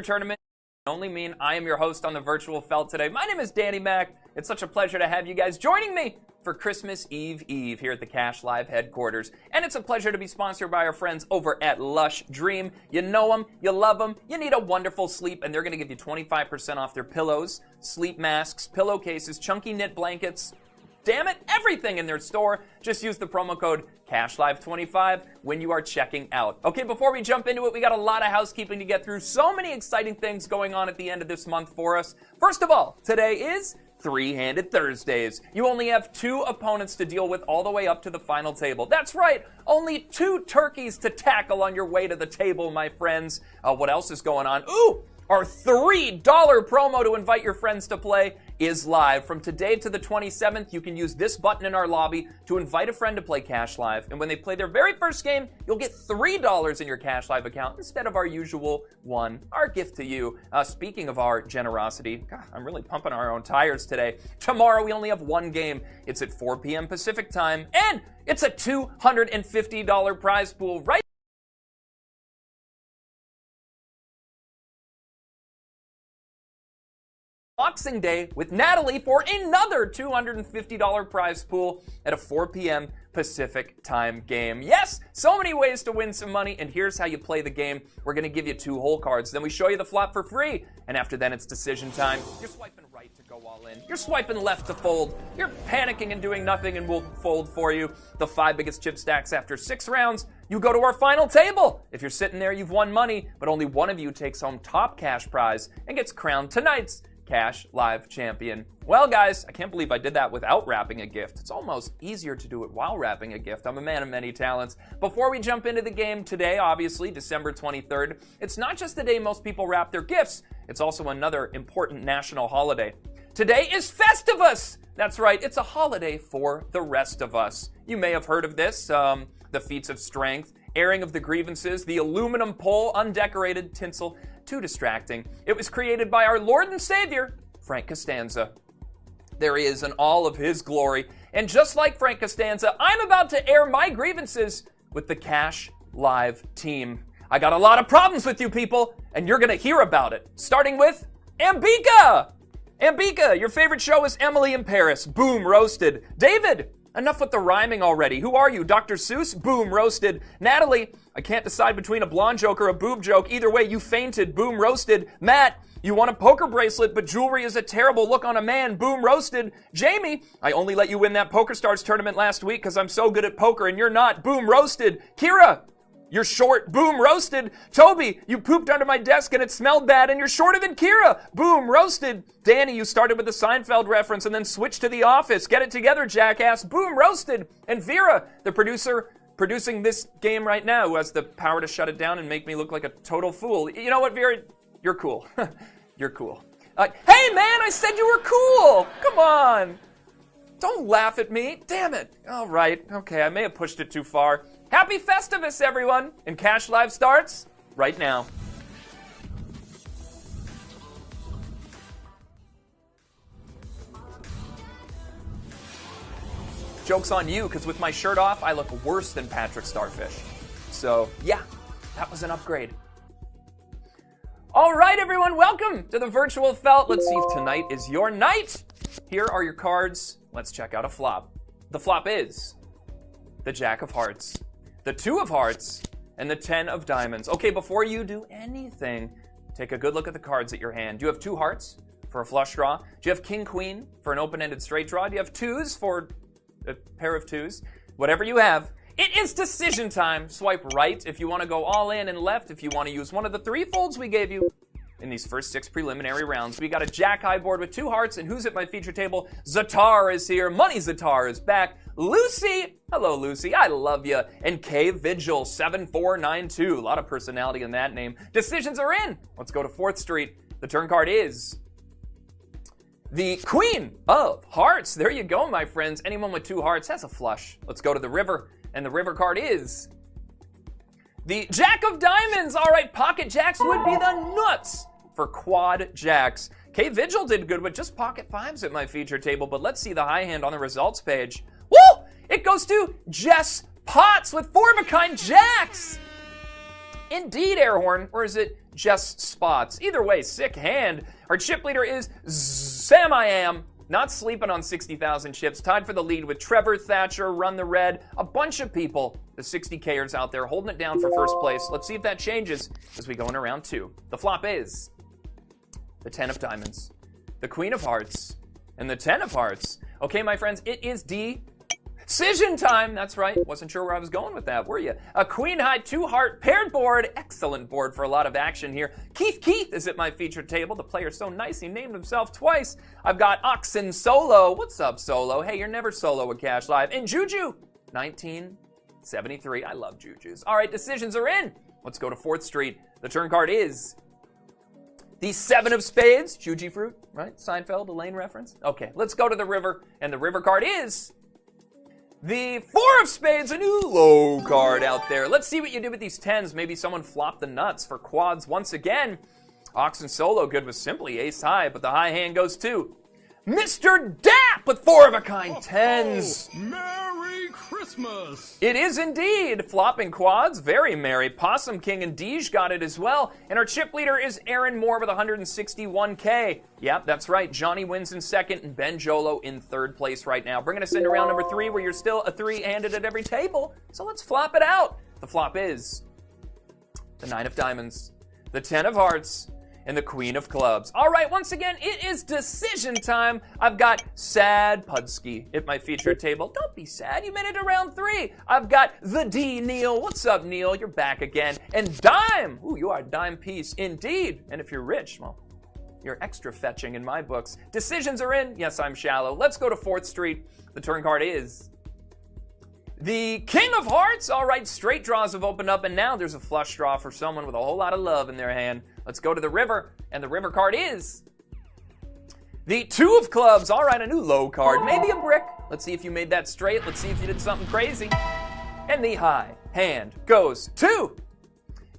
tournament only mean I am your host on the virtual felt today. My name is Danny Mac. It's such a pleasure to have you guys joining me for Christmas Eve here at the Cash Live headquarters. And it's a pleasure to be sponsored by our friends over at Lush Dream. You know them, you love them, you need a wonderful sleep, and they're going to give you 25% off their pillows, sleep masks, pillowcases, chunky knit blankets, damn it, everything in their store. Just use the promo code CashLive25 when you are checking out. Okay, before we jump into it, we got a lot of housekeeping to get through. So many exciting things going on at the end of this month for us. First of all, today is Three-Handed Thursdays. You only have 2 opponents to deal with all the way up to the final table. That's right, only 2 turkeys to tackle on your way to the table, my friends. What else is going on? Ooh! Our $3 promo to invite your friends to play is live. From today to the 27th, you can use this button in our lobby to invite a friend to play Cash Live. And when they play their very first game, you'll get $3 in your Cash Live account instead of our usual $1. Our gift to you. Speaking of our generosity, God, I'm really pumping our own tires today. Tomorrow, we only have 1 game. It's at 4 p.m. Pacific time, and it's a $250 prize pool right Boxing Day with Natalie for another $250 prize pool at a 4 p.m. Pacific time game. Yes, so many ways to win some money, and here's how you play the game. We're going to give you 2 hole cards, then we show you the flop for free, and after then it's decision time. You're swiping right to go all in. You're swiping left to fold. You're panicking and doing nothing, and we'll fold for you. The 5 biggest chip stacks after 6 rounds. You go to our final table. If you're sitting there, you've won money, but only one of you takes home top cash prize and gets crowned tonight's Cash Live champion. Well, guys, I can't believe I did that without wrapping a gift. It's almost easier to do it while wrapping a gift. I'm a man of many talents. Before we jump into the game today, obviously, December 23rd, it's not just the day most people wrap their gifts, it's also another important national holiday. Today is Festivus! That's right, it's a holiday for the rest of us. You may have heard of this, the feats of strength, airing of the grievances, the aluminum pole, undecorated tinsel, too distracting. It was created by our Lord and Savior, Frank Costanza. There he is in all of his glory. And just like Frank Costanza, I'm about to air my grievances with the Cash Live team. I got a lot of problems with you people, and you're gonna hear about it. Starting with Ambika! Ambika, your favorite show is Emily in Paris. Boom, roasted. David, enough with the rhyming already. Who are you, Dr. Seuss? Boom, roasted. Natalie, I can't decide between a blonde joke or a boob joke. Either way, you fainted. Boom, roasted. Matt, you want a poker bracelet, but jewelry is a terrible look on a man. Boom, roasted. Jamie, I only let you win that PokerStars tournament last week because I'm so good at poker and you're not. Boom, roasted. Kira, you're short. Boom, roasted. Toby, you pooped under my desk and it smelled bad and you're shorter than Kira. Boom, roasted. Danny, you started with the Seinfeld reference and then switched to The Office. Get it together, jackass. Boom, roasted. And Vera, the producer producing this game right now, who has the power to shut it down and make me look like a total fool. You know what, Vera? You're cool. You're cool. Hey, man, I said you were cool. Come on. Don't laugh at me. Damn it. All right. Okay, I may have pushed it too far. Happy Festivus, everyone. And Cash Live starts right now. Joke's on you, because with my shirt off, I look worse than Patrick Starfish. So, yeah, that was an upgrade. All right, everyone, welcome to the virtual felt. Let's see if tonight is your night. Here are your cards. Let's check out a flop. The flop is the Jack of Hearts, the 2 of Hearts, and the 10 of Diamonds. Okay, before you do anything, take a good look at the cards at your hand. Do you have 2 hearts for a flush draw? Do you have King Queen for an open-ended straight draw? Do you have 2s for a pair of 2s? Whatever you have, it is decision time. Swipe right if you want to go all in, and left if you want to use one of the 3 folds we gave you in these first 6 preliminary rounds. We got a Jack High board with 2 hearts, and who's at my feature table? Zatar is here. Money Zatar is back. Lucy, hello Lucy, I love you. And K Vigil 7492, a lot of personality in that name. Decisions are in. Let's go to 4th Street. The turn card is the Queen of Hearts. There you go, my friends. Anyone with 2 hearts has a flush. Let's go to the river, and the river card is the Jack of Diamonds. All right, pocket jacks would be the nuts for quad jacks. K Vigil did good with just pocket 5s at my feature table, but let's see the high hand on the results page. Woo! It goes to Jess Potts with 4 of a kind jacks. Indeed, Airhorn, or is it just spots. Either way, sick hand. Our chip leader is Sam I Am. Not sleeping on 60,000 chips, tied for the lead with Trevor, Thatcher, Run the Red, a bunch of people, the 60Kers out there holding it down for first place. Let's see if that changes as we go into round 2. The flop is the 10 of diamonds, the Queen of hearts, and the 10 of hearts. Okay, my friends, it is decision time. That's right. Wasn't sure where I was going with that, were you? A queen high, 2 heart paired board. Excellent board for a lot of action here. Keith is at my featured table. The player's so nice, he named himself twice. I've got Oxen Solo. What's up, Solo? Hey, you're never solo at Cash Live. And Juju, 1973. I love Jujus. All right, decisions are in. Let's go to 4th Street. The turn card is the 7 of spades. Juji fruit, right? Seinfeld, Elaine reference. Okay, let's go to the river. And the river card is the 4 of spades, a new low card out there. Let's see what you do with these 10s. Maybe someone flopped the nuts for quads once again. Oxen Solo good with simply ace high, but the high hand goes to Mr. Dap with 4 of a kind 10s. Merry Christmas! It is indeed. Flopping quads, very merry. Possum King and Deej got it as well. And our chip leader is Aaron Moore with 161K. Yep, that's right. Johnny wins in 2nd and Ben Jolo in 3rd place right now. Bringing us into round number 3 where you're still a 3-handed at every table. So let's flop it out. The flop is the 9 of diamonds, the 10 of hearts, and the Queen of clubs. All right, once again, it is decision time. I've got Sad Pudsky at my featured table. Don't be sad, you made it to round 3. I've got the D, Neil. What's up, Neil? You're back again. And Dime. Ooh, you are a dime piece indeed. And if you're rich, well, you're extra fetching in my books. Decisions are in. Yes, I'm shallow. Let's go to 4th Street. The turn card is the King of Hearts. All right, straight draws have opened up, and now there's a flush draw for someone with a whole lot of love in their hand. Let's go to the river, and the river card is the 2 of clubs. All right, a new low card, maybe a brick. Let's see if you made that straight. Let's see if you did something crazy. And the high hand goes to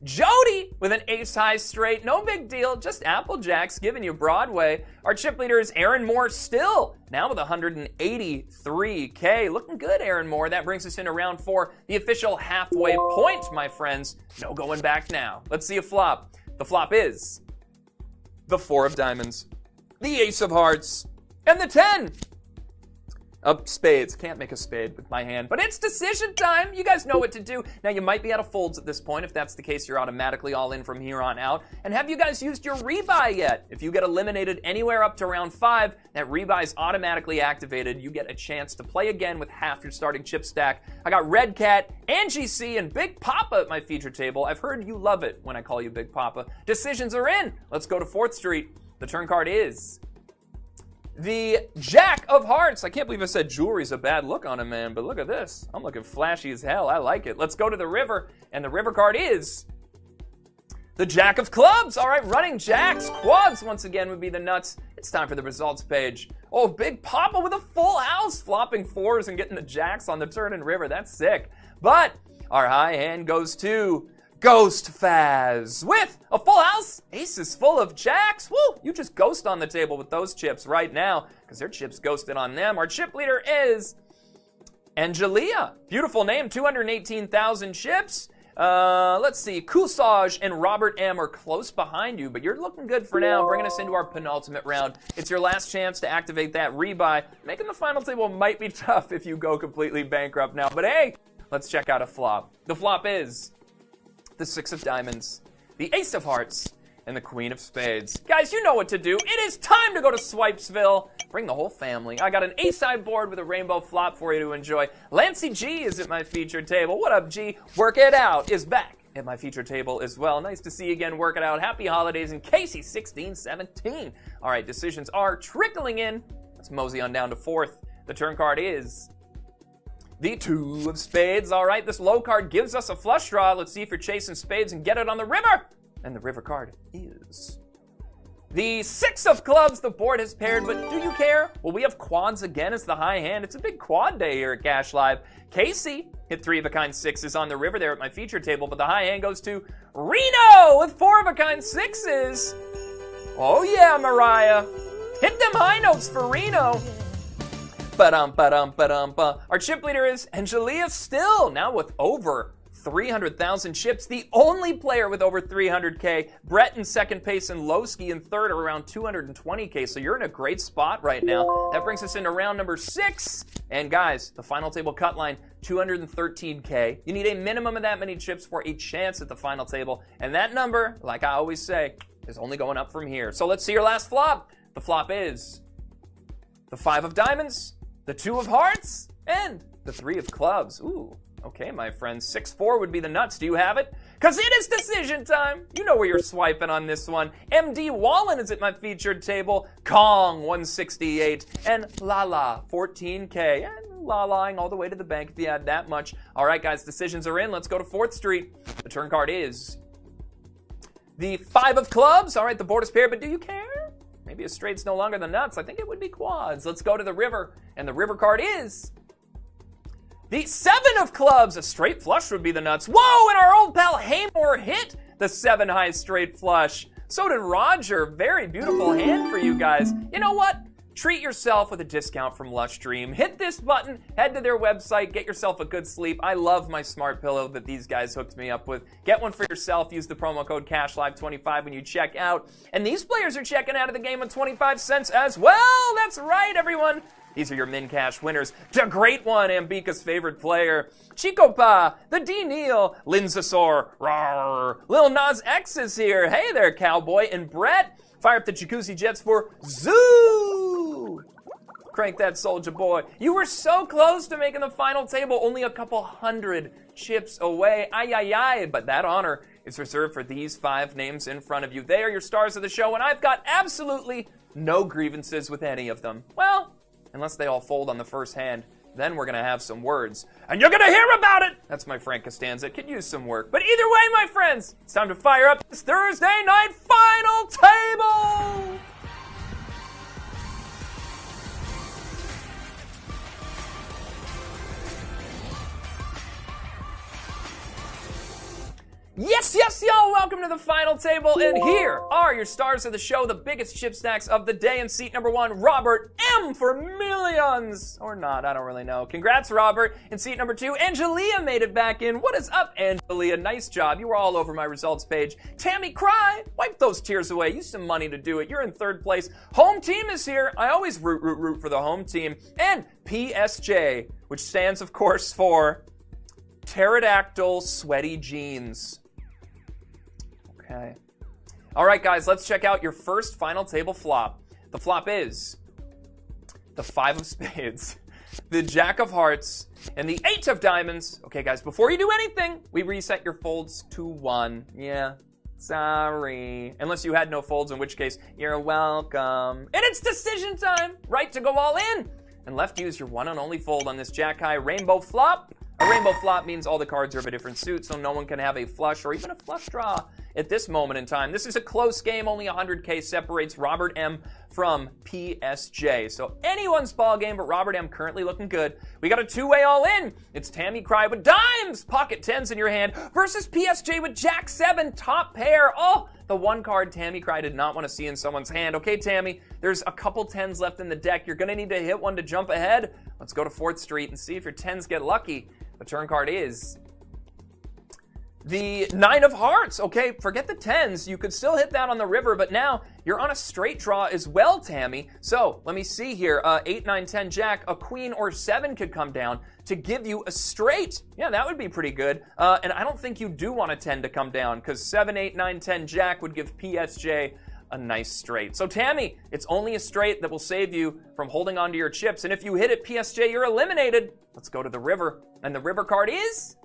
Jody with an ace high straight. No big deal, just Applejacks giving you Broadway. Our chip leader is Aaron Moore still, now with 183K. Looking good, Aaron Moore. That brings us into round 4, the official halfway point, my friends. No going back now. Let's see a flop. The flop is the 4 of diamonds, the ace of hearts, and the 10 of spades. Can't make a spade with my hand, but it's decision time. You guys know what to do. Now, you might be out of folds at this point. If that's the case, you're automatically all in from here on out. And have you guys used your rebuy yet? If you get eliminated anywhere up to round 5, that rebuy is automatically activated. You get a chance to play again with half your starting chip stack. I got Red Cat, Angie C, and Big Papa at my feature table. I've heard you love it when I call you Big Papa. Decisions are in. Let's go to 4th Street. The turn card is the Jack of Hearts. I can't believe I said jewelry's a bad look on a man, but look at this. I'm looking flashy as hell. I like it. Let's go to the river, and the river card is the Jack of Clubs. All right, running jacks. Quads once again would be the nuts. It's time for the results page. Oh, Big Papa with a full house, flopping 4s and getting the jacks on the turn and river. That's sick. But our high hand goes to Ghost Faz with a full house, aces full of jacks. Woo, you just ghost on the table with those chips right now because their chips ghosted on them. Our chip leader is Angelia. Beautiful name, 218,000 chips. Let's see, Coulsage and Robert M are close behind you, but you're looking good for now, bringing us into our penultimate round. It's your last chance to activate that rebuy. Making the final table might be tough if you go completely bankrupt now, but hey, let's check out a flop. The flop is the 6 of diamonds, the ace of hearts, and the Queen of spades. Guys, you know what to do. It is time to go to Swipesville. Bring the whole family. I got an ace-side board with a rainbow flop for you to enjoy. Lancey G is at my featured table. What up, G? Work It Out is back at my featured table as well. Nice to see you again. Work it out. Happy holidays. And Casey 1617. All right, decisions are trickling in. Let's mosey on down to 4th. The turn card is the 2 of spades. All right, this low card gives us a flush draw. Let's see if you're chasing spades and get it on the river. And the river card is the 6 of clubs. The board has paired, but do you care? Well, we have quads again as the high hand. It's a big quad day here at Cash Live. Casey hit 3 of a kind 6s on the river there at my feature table, but the high hand goes to Reno with 4 of a kind 6s. Oh yeah, Mariah. Hit them high notes for Reno. Ba-dum, ba-dum, ba-dum, ba. Our chip leader is Angelia Still, now with over 300,000 chips. The only player with over 300K. Brett in second place and Lowski in third are around 220K. So you're in a great spot right now. That brings us into round number 6. And guys, the final table cut line, 213K. You need a minimum of that many chips for a chance at the final table. And that number, like I always say, is only going up from here. So let's see your last flop. The flop is the 5 of diamonds, the 2 of hearts, and the 3 of clubs. Ooh. Okay, my friends, 6-4 would be the nuts. Do you have it? Because it is decision time. You know where you're swiping on this one. MD Wallen is at my featured table. Kong, 168. And Lala, 14K. And Lalaing all the way to the bank if you had that much. All right, guys, decisions are in. Let's go to 4th Street. The turn card is the 5 of clubs. All right, the board is paired, but do you care? Maybe a straight's no longer the nuts. I think it would be quads. Let's go to the river. And the river card is the 7 of clubs. A straight flush would be the nuts. Whoa, and our old pal Haymore hit the 7 high straight flush. So did Roger. Very beautiful hand for you guys. You know what? Treat yourself with a discount from Lush Dream. Hit this button, head to their website, get yourself a good sleep. I love my smart pillow that these guys hooked me up with. Get one for yourself. Use the promo code CashLive25 when you check out. And these players are checking out of the game with 25 cents as well. That's right, everyone. These are your Min Cash winners. The great one, Ambika's favorite player. Chico Pa, the D. Neal, Linzasaur, Rawr. Lil Nas X is here. Hey there, cowboy. And Brett, fire up the Jacuzzi Jets for Zoo. Crank that soldier boy. You were so close to making the final table, only a couple hundred chips away. Ay, ay, ay. But that honor is reserved for these 5 names in front of you. They are your stars of the show, and I've got absolutely no grievances with any of them. Well, unless they all fold on the first hand, then we're going to have some words. And you're going to hear about it! That's my Frank Costanza. Could use some work. But either way, my friends, it's time to fire up this Thursday night final table! Yes, yes, y'all, welcome to the final table, and here are your stars of the show, the biggest chip stacks of the day. In seat number 1, Robert M. for millions. Or not, I don't really know. Congrats, Robert. In seat number 2, Angelia made it back in. What is up, Angelia? Nice job. You were all over my results page. Tammy Cry, wipe those tears away. Use some money to do it. You're in 3rd place. Home team is here. I always root for the home team. And PSJ, which stands, of course, for Pterodactyl Sweaty Jeans. Okay. All right, guys, let's check out your first final table flop. The flop is the 5 of spades, the Jack of hearts, and the 8 of diamonds. Okay, guys, before you do anything, we reset your folds to 1. Yeah, sorry. Unless you had no folds, in which case, you're welcome. And it's decision time. Right to go all in. And left use your one and only fold on this Jack High Rainbow Flop. A rainbow flop means all the cards are of a different suit, so no one can have a flush or even a flush draw at this moment in time. This is a close game. Only 100K separates Robert M. from PSJ. So anyone's ball game, but Robert M. currently looking good. We got a 2-way all-in. It's Tammy Cry with dimes, pocket 10s in your hand, versus PSJ with Jack 7, top pair. Oh, the one card Tammy Cry did not want to see in someone's hand. Okay, Tammy, there's a couple 10s left in the deck. You're going to need to hit one to jump ahead. Let's go to 4th Street and see if your 10s get lucky. The turn card is the 9 of hearts. Okay, forget the 10s. You could still hit that on the river, but now you're on a straight draw as well, Tammy. So let me see here. 8, 9, 10 Jack, a queen or 7 could come down to give you a straight. Yeah, that would be pretty good. And I don't think you do want a 10 to come down because 7, 8, 9, 10 Jack would give PSJ a nice straight. So Tammy, it's only a straight that will save you from holding on to your chips. And if you hit it, PSJ, you're eliminated. Let's go to the river. And the river card is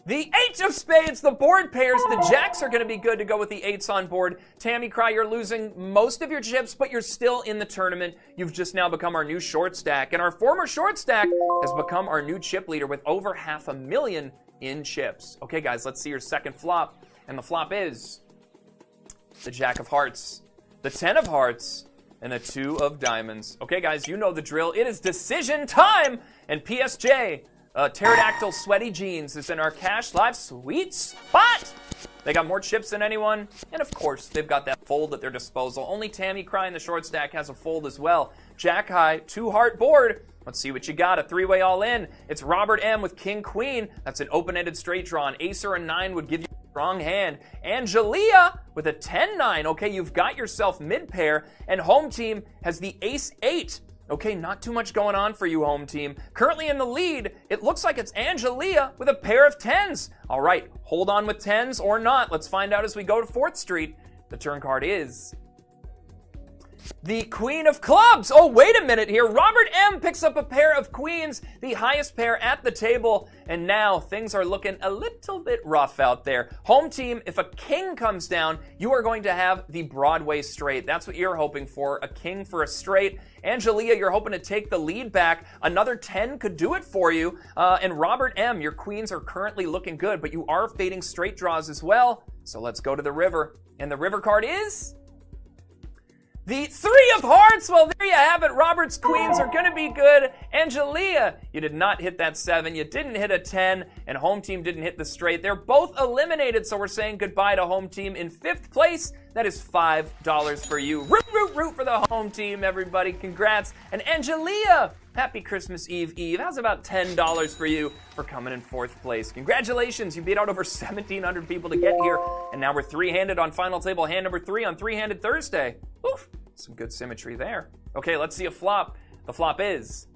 the 8 of spades. The board pairs. The Jacks are going to be good to go with the 8s on board. Tammy Cry, you're losing most of your chips, but you're still in the tournament. You've just now become our new short stack. And our former short stack has become our new chip leader with over 500,000 in chips. Okay, guys, let's see your second flop. And the flop is the Jack of hearts, the 10 of hearts, and the 2 of diamonds. Okay, guys, you know the drill. It is decision time. And PSJ, Pterodactyl Sweaty Jeans is in our Cash Live sweet spot. They got more chips than anyone, and of course, they've got that fold at their disposal. Only Tammy Cry in the short stack has a fold as well. Jack high, 2-heart board. Let's see what you got. A 3-way all-in. It's Robert M with King Queen. That's an open-ended straight draw. An ace or a 9 would give you a strong hand. Angelia with a 10-9. Okay, you've got yourself mid-pair, and home team has the ace-8. Okay, not too much going on for you, home team. Currently in the lead, it looks like it's Angelia with a pair of 10s. All right, hold on with 10s or not. Let's find out as we go to 4th Street. The turn card is the Queen of Clubs. Oh, wait a minute here. Robert M picks up a pair of queens, the highest pair at the table, and now things are looking a little bit rough out there. Home team, if a king comes down, you are going to have the Broadway straight. That's what you're hoping for, a king for a straight. Angelia, you're hoping to take the lead back. Another 10 could do it for you. And Robert M, your queens are currently looking good, but you are fading straight draws as well. So let's go to the river. And the river card is the 3 of Hearts. Well, there you have it. Robert's queens are going to be good. Angelia, you did not hit that 7. You didn't hit a 10. And home team didn't hit the straight. They're both eliminated, so we're saying goodbye to home team in 5th place. That is $5 for you. Root, root, root for the home team, everybody. Congrats. And Angelia, happy Christmas Eve. How's about $10 for you for coming in 4th place? Congratulations. You beat out over 1,700 people to get here. And now we're 3-handed on final table hand number 3 on 3-handed Thursday. Oof. Some good symmetry there. Okay, let's see a flop. The flop is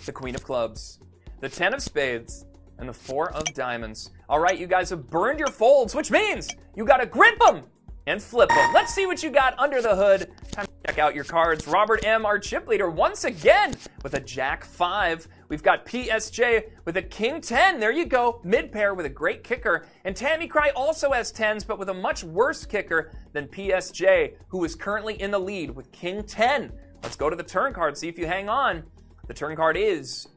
the Queen of Clubs, the 10 of Spades, and the 4 of Diamonds. All right, you guys have burned your folds, which means you got to grip them and flip them. Let's see what you got under the hood. Time to check out your cards. Robert M, our chip leader, once again with a Jack 5. We've got PSJ with a King 10. There you go, mid-pair with a great kicker. And Tammy Cry also has 10s, but with a much worse kicker than PSJ, who is currently in the lead with King 10. Let's go to the turn card, see if you hang on. The turn card is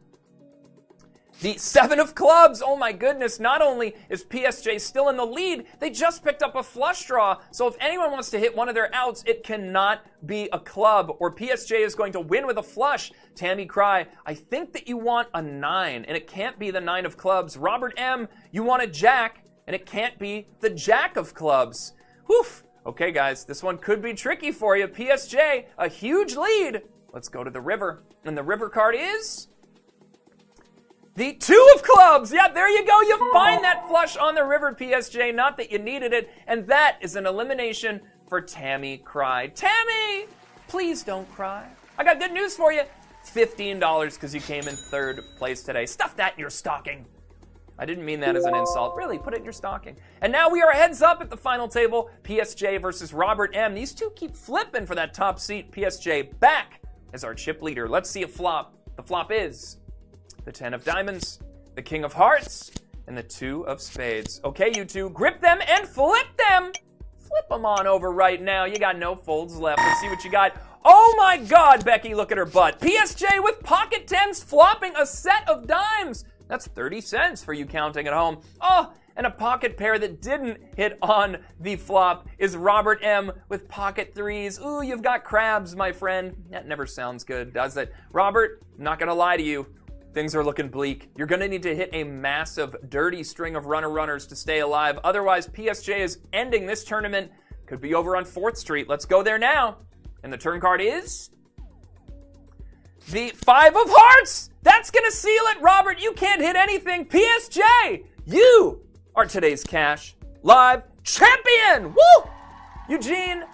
the 7 of Clubs. Oh my goodness, not only is PSJ still in the lead, they just picked up a flush draw. So if anyone wants to hit one of their outs, it cannot be a club, or PSJ is going to win with a flush. Tammy Cry, I think that you want a 9, and it can't be the 9 of Clubs. Robert M, you want a Jack, and it can't be the Jack of Clubs. Whew. Okay, guys, this one could be tricky for you. PSJ, a huge lead. Let's go to the river, and the river card is the 2 of Clubs. Yeah, there you go. You find that flush on the river, PSJ. Not that you needed it. And that is an elimination for Tammy Cry. Tammy, please don't cry. I got good news for you. $15 because you came in 3rd place today. Stuff that in your stocking. I didn't mean that as an insult. Really, put it in your stocking. And now we are heads up at the final table. PSJ versus Robert M. These two keep flipping for that top seat. PSJ back as our chip leader. Let's see a flop. The flop is the 10 of Diamonds, the King of Hearts, and the 2 of Spades. Okay, you two, grip them and flip them. Flip them on over right now. You got no folds left. Let's see what you got. Oh my God, Becky, look at her butt. PSJ with pocket 10s flopping a set of dimes. That's 30 cents for you counting at home. Oh, and a pocket pair that didn't hit on the flop is Robert M with pocket 3s. Ooh, you've got crabs, my friend. That never sounds good, does it? Robert, I'm not gonna lie to you. Things are looking bleak. You're gonna need to hit a massive, dirty string of runners to stay alive. Otherwise, PSJ is ending this tournament. Could be over on 4th Street. Let's go there now. And the turn card is the 5 of Hearts. That's gonna seal it, Robert. You can't hit anything. PSJ, you are today's Cash Live champion. Woo! Eugene,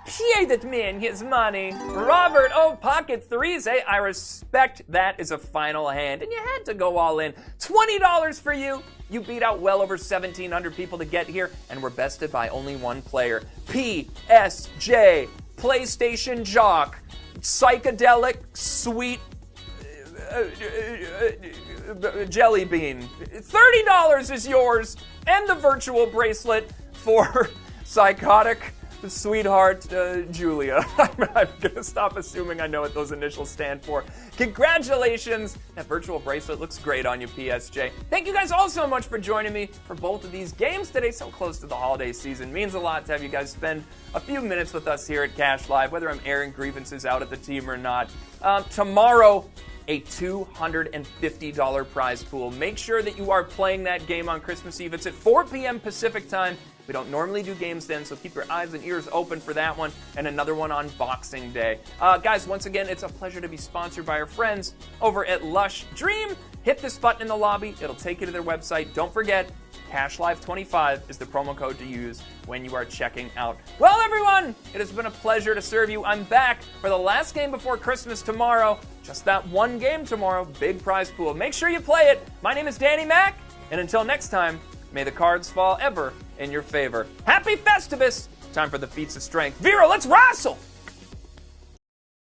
pay that man his money. Robert, oh, pocket 3s. Hey, I respect that as a final hand. And you had to go all in. $20 for you. You beat out well over 1,700 people to get here, and were bested by only one player. PSJ, PlayStation Jock, Psychedelic Sweet Jelly Bean. $30 is yours, and the virtual bracelet for Psychotic Sweetheart Julia. I'm gonna stop assuming I know what those initials stand for. Congratulations! That virtual bracelet looks great on you, PSJ. Thank you guys all so much for joining me for both of these games today. So close to the holiday season. Means a lot to have you guys spend a few minutes with us here at Cash Live, whether I'm airing grievances out at the team or not. Tomorrow, a $250 prize pool. Make sure that you are playing that game on Christmas Eve. It's at 4 p.m. Pacific time. We don't normally do games then, so keep your eyes and ears open for that one, and another one on Boxing Day. Guys, once again, it's a pleasure to be sponsored by our friends over at Lush Dream. Hit this button in the lobby. It'll take you to their website. Don't forget, CashLive25 is the promo code to use when you are checking out. Well, everyone, it has been a pleasure to serve you. I'm back for the last game before Christmas tomorrow. Just that one game tomorrow. Big prize pool. Make sure you play it. My name is Danny Mac, and until next time, may the cards fall ever in your favor. Happy Festivus! Time for the feats of strength. Vero, let's wrestle!